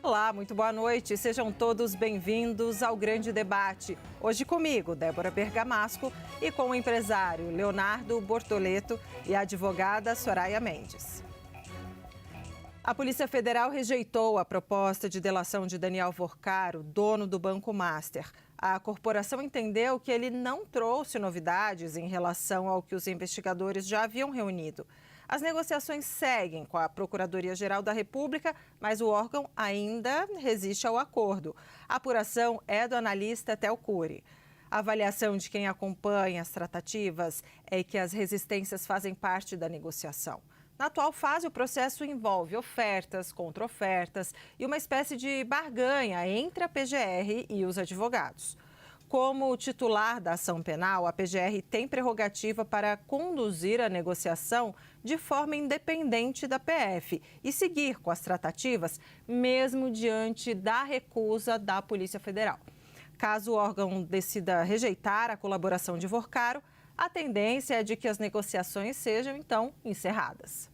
Olá, muito boa noite. Sejam todos bem-vindos ao Grande Debate. Hoje comigo, Débora Bergamasco, e com o empresário Leonardo Bortoleto e a advogada Soraya Mendes. A Polícia Federal rejeitou a proposta de delação de Daniel Vorcaro, dono do Banco Master. A corporação entendeu que ele não trouxe novidades em relação ao que os investigadores já haviam reunido. As negociações seguem com a Procuradoria-Geral da República, mas o órgão ainda resiste ao acordo. A apuração é do analista Theo Cury. A avaliação de quem acompanha as tratativas é que as resistências fazem parte da negociação. Na atual fase, o processo envolve ofertas, contra-ofertas e uma espécie de barganha entre a PGR e os advogados. Como titular da ação penal, a PGR tem prerrogativa para conduzir a negociação de forma independente da PF e seguir com as tratativas, mesmo diante da recusa da Polícia Federal. Caso o órgão decida rejeitar a colaboração de Vorcaro, a tendência é de que as negociações sejam, então, encerradas.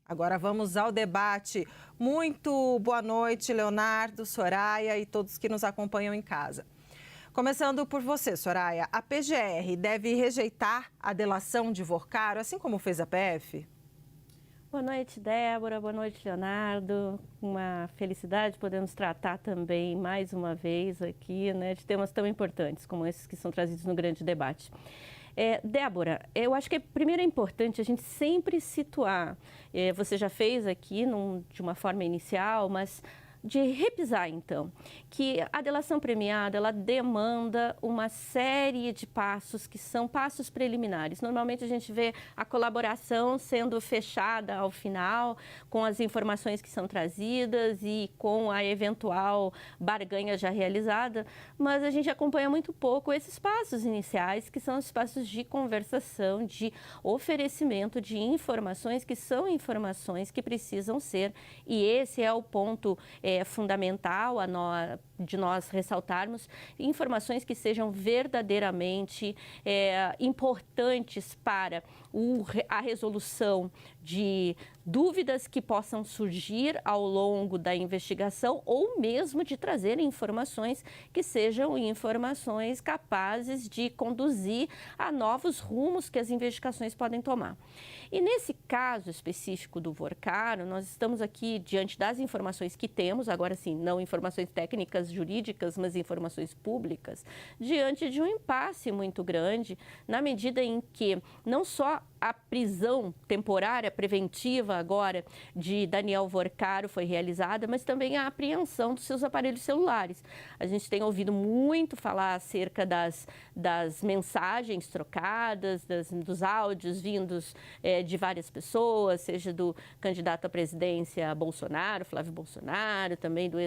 Agora vamos ao debate. Muito boa noite, Leonardo, Soraya e todos que nos acompanham em casa. Começando por você, Soraya, a PGR deve rejeitar a delação de Vorcaro, assim como fez a PF? Boa noite, Débora. Boa noite, Leonardo. Uma felicidade podermos tratar também, mais uma vez aqui, de temas tão importantes como esses que são trazidos no grande debate. Débora, eu acho que primeiro é importante a gente sempre situar, você já fez aqui de uma forma inicial, mas de repisar então, que a delação premiada, ela demanda uma série de passos que são passos preliminares. Normalmente a gente vê a colaboração sendo fechada ao final, com as informações que são trazidas e com a eventual barganha já realizada, mas a gente acompanha muito pouco esses passos iniciais, que são os passos de conversação, de oferecimento de informações que são informações que precisam ser, e esse é o ponto fundamental de nós ressaltarmos informações que sejam verdadeiramente importantes para a resolução de dúvidas que possam surgir ao longo da investigação ou mesmo de trazer informações que sejam informações capazes de conduzir a novos rumos que as investigações podem tomar. E nesse caso específico do Vorcaro, nós estamos aqui diante das informações que temos, agora sim, não informações técnicas jurídicas, mas informações públicas, diante de um impasse muito grande, na medida em que não só a prisão temporária preventiva agora de Daniel Vorcaro foi realizada, mas também a apreensão dos seus aparelhos celulares. A gente tem ouvido muito falar acerca das mensagens trocadas, dos áudios vindos de várias pessoas, seja do candidato à presidência Bolsonaro, Flávio Bolsonaro, também do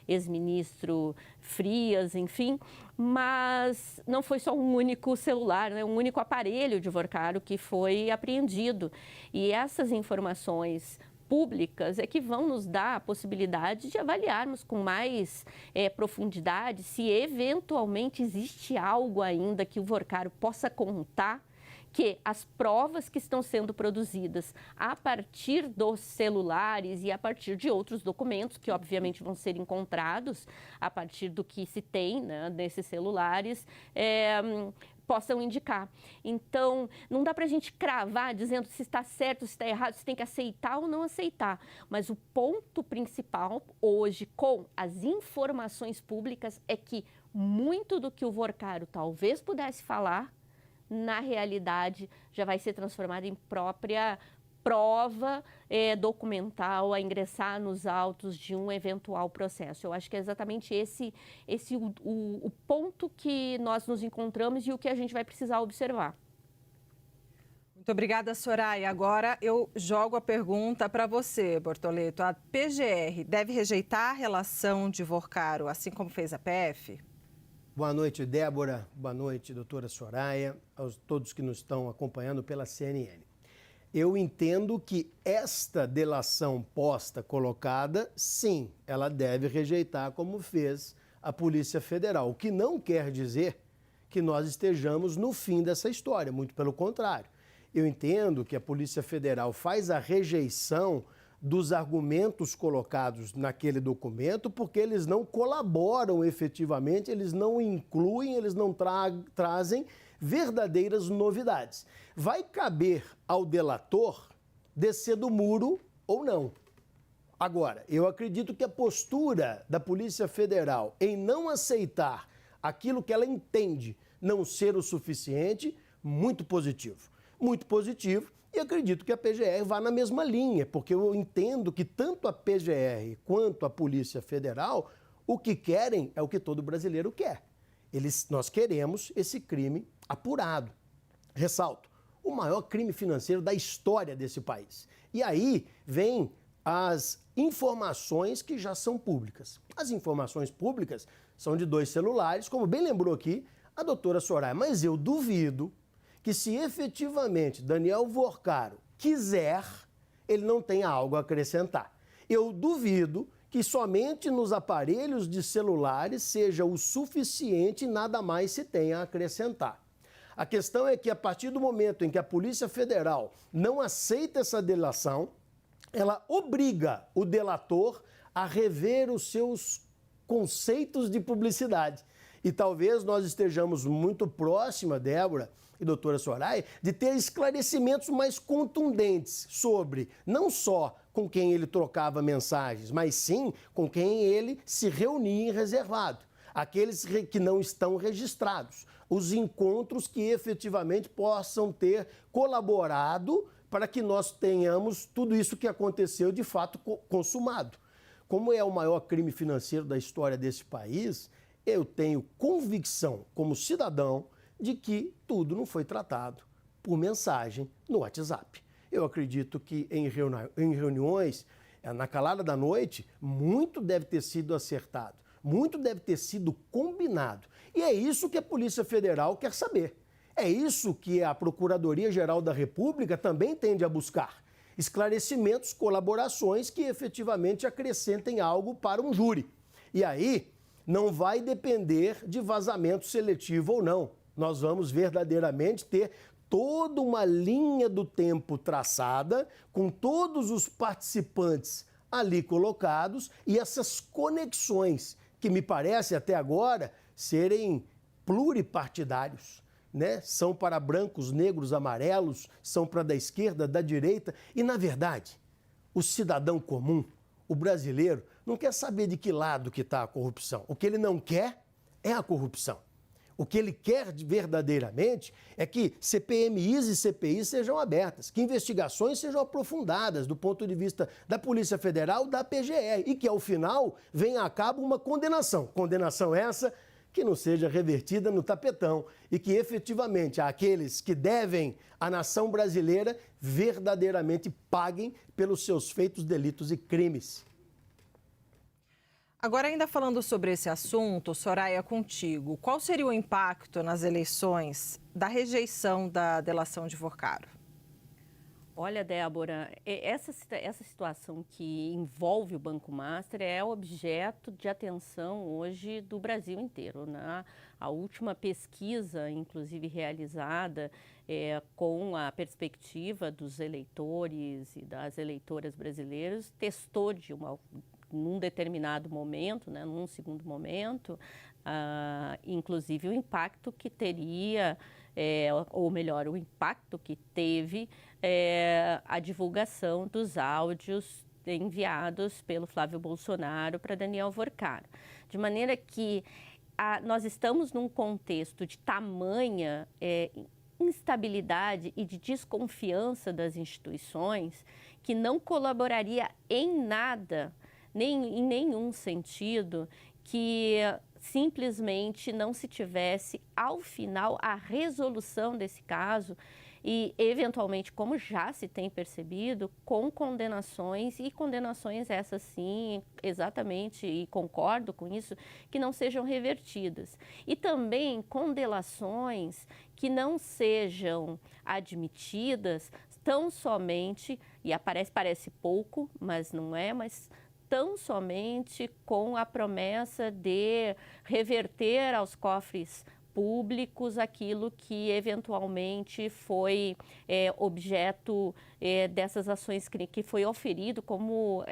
ex-ministro Frias, enfim, mas não foi só um único celular, um único aparelho de Vorcaro que foi apreendido. E essas informações públicas é que vão nos dar a possibilidade de avaliarmos com mais profundidade se eventualmente existe algo ainda que o Vorcaro possa contar, que as provas que estão sendo produzidas a partir dos celulares e a partir de outros documentos que obviamente vão ser encontrados a partir do que se tem nesses celulares, possam indicar. Então, não dá para a gente cravar dizendo se está certo, se está errado, se tem que aceitar ou não aceitar. Mas o ponto principal hoje, com as informações públicas, é que muito do que o Vorcaro talvez pudesse falar, na realidade, já vai ser transformado em própria prova documental a ingressar nos autos de um eventual processo. Eu acho que é exatamente esse o ponto que nós nos encontramos e o que a gente vai precisar observar. Muito obrigada, Soraya. Agora eu jogo a pergunta para você, Bortoleto. A PGR deve rejeitar a relação de Vorcaro, assim como fez a PF? Boa noite, Débora. Boa noite, doutora Soraya, a todos que nos estão acompanhando pela CNN. Eu entendo que esta delação colocada, sim, ela deve rejeitar como fez a Polícia Federal, o que não quer dizer que nós estejamos no fim dessa história, muito pelo contrário. Eu entendo que a Polícia Federal faz a rejeição dos argumentos colocados naquele documento, porque eles não colaboram efetivamente, eles não incluem, eles não trazem verdadeiras novidades. Vai caber ao delator descer do muro ou não. Agora, eu acredito que a postura da Polícia Federal em não aceitar aquilo que ela entende não ser o suficiente, muito positivo. Muito positivo, e acredito que a PGR vá na mesma linha, porque eu entendo que tanto a PGR quanto a Polícia Federal, o que querem é o que todo brasileiro quer. Nós queremos esse crime apurado. Ressalto, o maior crime financeiro da história desse país. E aí vem as informações que já são públicas. As informações públicas são de 2 celulares, como bem lembrou aqui a doutora Soraya, mas eu duvido que se efetivamente Daniel Vorcaro quiser, ele não tenha algo a acrescentar. Eu duvido que somente nos aparelhos de celulares seja o suficiente e nada mais se tenha a acrescentar. A questão é que a partir do momento em que a Polícia Federal não aceita essa delação, ela obriga o delator a rever os seus conceitos de publicidade. E talvez nós estejamos muito próxima, Débora e doutora Soraya, de ter esclarecimentos mais contundentes sobre não só com quem ele trocava mensagens, mas sim com quem ele se reunia em reservado. Aqueles que não estão registrados. Os encontros que efetivamente possam ter colaborado para que nós tenhamos tudo isso que aconteceu de fato consumado. Como é o maior crime financeiro da história desse país, eu tenho convicção, como cidadão, de que tudo não foi tratado por mensagem no WhatsApp. Eu acredito que em reuniões, na calada da noite, muito deve ter sido acertado, muito deve ter sido combinado. E é isso que a Polícia Federal quer saber. É isso que a Procuradoria-Geral da República também tende a buscar. Esclarecimentos, colaborações que efetivamente acrescentem algo para um júri. E aí, não vai depender de vazamento seletivo ou não. Nós vamos verdadeiramente ter toda uma linha do tempo traçada, com todos os participantes ali colocados e essas conexões, que me parece até agora serem pluripartidários, né? São para brancos, negros, amarelos, são para da esquerda, da direita. E, na verdade, o cidadão comum, o brasileiro, não quer saber de que lado que está a corrupção. O que ele não quer é a corrupção. O que ele quer verdadeiramente é que CPMIs e CPIs sejam abertas, que investigações sejam aprofundadas do ponto de vista da Polícia Federal, da PGR, e que, ao final, venha a cabo uma condenação. Condenação essa que não seja revertida no tapetão e que, efetivamente, aqueles que devem à nação brasileira verdadeiramente paguem pelos seus feitos, delitos e crimes. Agora, ainda falando sobre esse assunto, Soraya, contigo, qual seria o impacto nas eleições da rejeição da delação de Vorcaro? Olha, Débora, essa situação que envolve o Banco Master é objeto de atenção hoje do Brasil inteiro, né? A última pesquisa, inclusive realizada com a perspectiva dos eleitores e das eleitoras brasileiros, testou num determinado momento, né, num segundo momento, inclusive o impacto que teria, ou melhor, o impacto que teve a divulgação dos áudios enviados pelo Flávio Bolsonaro para Daniel Vorcaro. De maneira que nós estamos num contexto de tamanha instabilidade e de desconfiança das instituições que não colaboraria em nada, nem em nenhum sentido, que simplesmente não se tivesse, ao final, a resolução desse caso e, eventualmente, como já se tem percebido, com condenações, e condenações essas sim, exatamente, e concordo com isso, que não sejam revertidas. E também com delações que não sejam admitidas tão somente, e parece pouco, mas não é, mas tão somente com a promessa de reverter aos cofres públicos aquilo que eventualmente foi objeto dessas ações que foi oferido como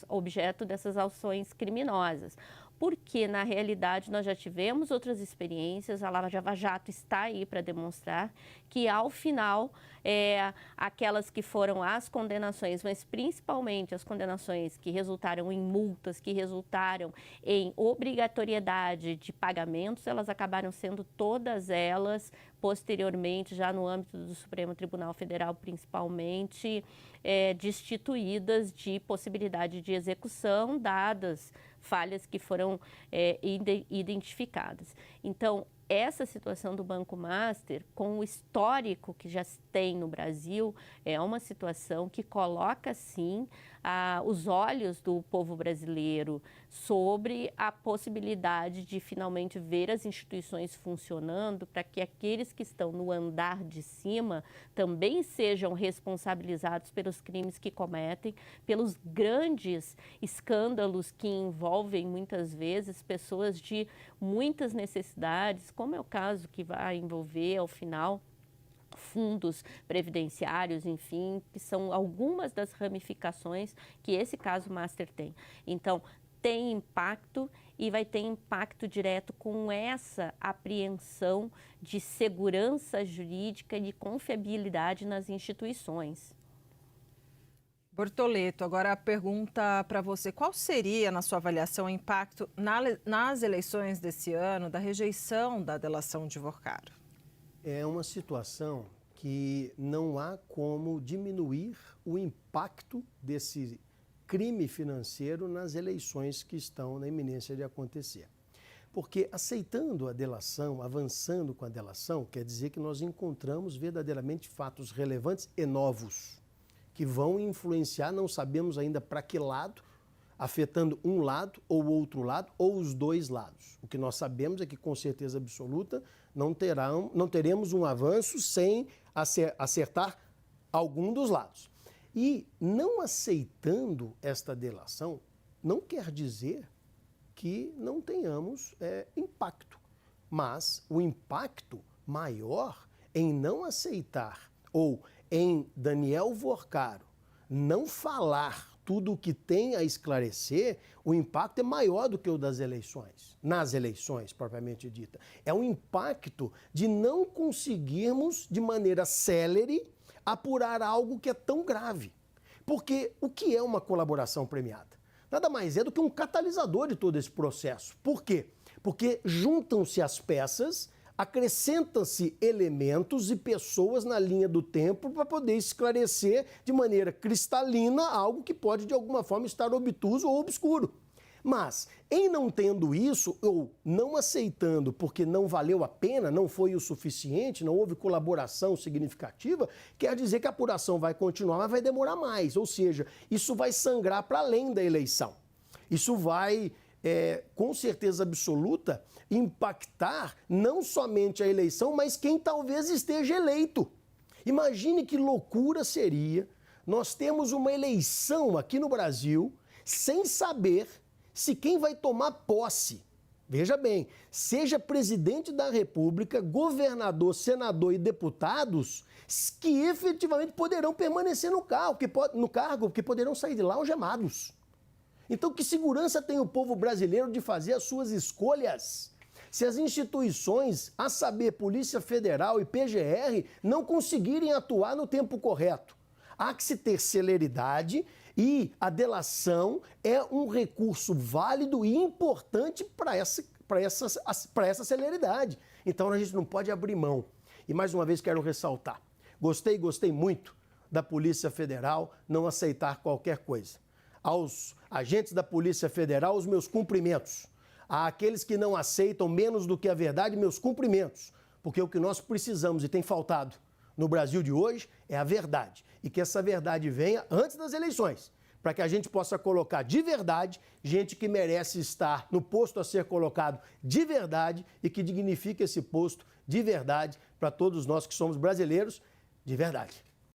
objeto dessas ações criminosas. Porque, na realidade, nós já tivemos outras experiências, a Lava Jato está aí para demonstrar que, ao final, aquelas que foram as condenações, mas principalmente as condenações que resultaram em multas, que resultaram em obrigatoriedade de pagamentos, elas acabaram sendo todas elas, posteriormente, já no âmbito do Supremo Tribunal Federal, principalmente, destituídas de possibilidade de execução, dadas falhas que foram identificadas. Então, essa situação do Banco Master, com o histórico que já se tem no Brasil, é uma situação que coloca, sim, os olhos do povo brasileiro sobre a possibilidade de finalmente ver as instituições funcionando para que aqueles que estão no andar de cima também sejam responsabilizados pelos crimes que cometem, pelos grandes escândalos que envolvem muitas vezes pessoas de muitas necessidades, como é o caso que vai envolver, ao final, fundos previdenciários, enfim, que são algumas das ramificações que esse caso Master tem. Então, tem impacto e vai ter impacto direto com essa apreensão de segurança jurídica e de confiabilidade nas instituições. Bortoleto, agora a pergunta para você. Qual seria, na sua avaliação, o impacto nas eleições desse ano da rejeição da delação de Vorcaro? É uma situação que não há como diminuir o impacto desse crime financeiro nas eleições que estão na iminência de acontecer. Porque aceitando a delação, avançando com a delação, quer dizer que nós encontramos verdadeiramente fatos relevantes e novos, que vão influenciar, não sabemos ainda para que lado, afetando um lado ou outro lado, ou os dois lados. O que nós sabemos é que, com certeza absoluta, não teremos um avanço sem acertar algum dos lados. E não aceitando esta delação, não quer dizer que não tenhamos impacto. Mas o impacto maior em não aceitar ou em Daniel Vorcaro não falar tudo o que tem a esclarecer, o impacto é maior do que o das eleições, nas eleições propriamente dita. É um impacto de não conseguirmos, de maneira célere, apurar algo que é tão grave. Porque o que é uma colaboração premiada? Nada mais é do que um catalisador de todo esse processo. Por quê? Porque juntam-se as peças, acrescentam-se elementos e pessoas na linha do tempo para poder esclarecer de maneira cristalina algo que pode de alguma forma estar obtuso ou obscuro. Mas, em não tendo isso, ou não aceitando porque não valeu a pena, não foi o suficiente, não houve colaboração significativa, quer dizer que a apuração vai continuar, mas vai demorar mais. Ou seja, isso vai sangrar para além da eleição. Isso vai, com certeza absoluta, impactar não somente a eleição, mas quem talvez esteja eleito. Imagine que loucura seria nós temos uma eleição aqui no Brasil sem saber se quem vai tomar posse, veja bem, seja presidente da República, governador, senador e deputados, que efetivamente poderão permanecer no cargo, que poderão sair de lá algemados. Então, que segurança tem o povo brasileiro de fazer as suas escolhas se as instituições, a saber, Polícia Federal e PGR, não conseguirem atuar no tempo correto? Há que se ter celeridade e a delação é um recurso válido e importante para essa celeridade. Então a gente não pode abrir mão. E mais uma vez quero ressaltar, gostei muito da Polícia Federal não aceitar qualquer coisa. Aos agentes da Polícia Federal, os meus cumprimentos. Àqueles que não aceitam menos do que a verdade, meus cumprimentos. Porque o que nós precisamos e tem faltado no Brasil de hoje é a verdade. E que essa verdade venha antes das eleições, para que a gente possa colocar de verdade gente que merece estar no posto a ser colocado de verdade e que dignifique esse posto de verdade para todos nós que somos brasileiros de verdade.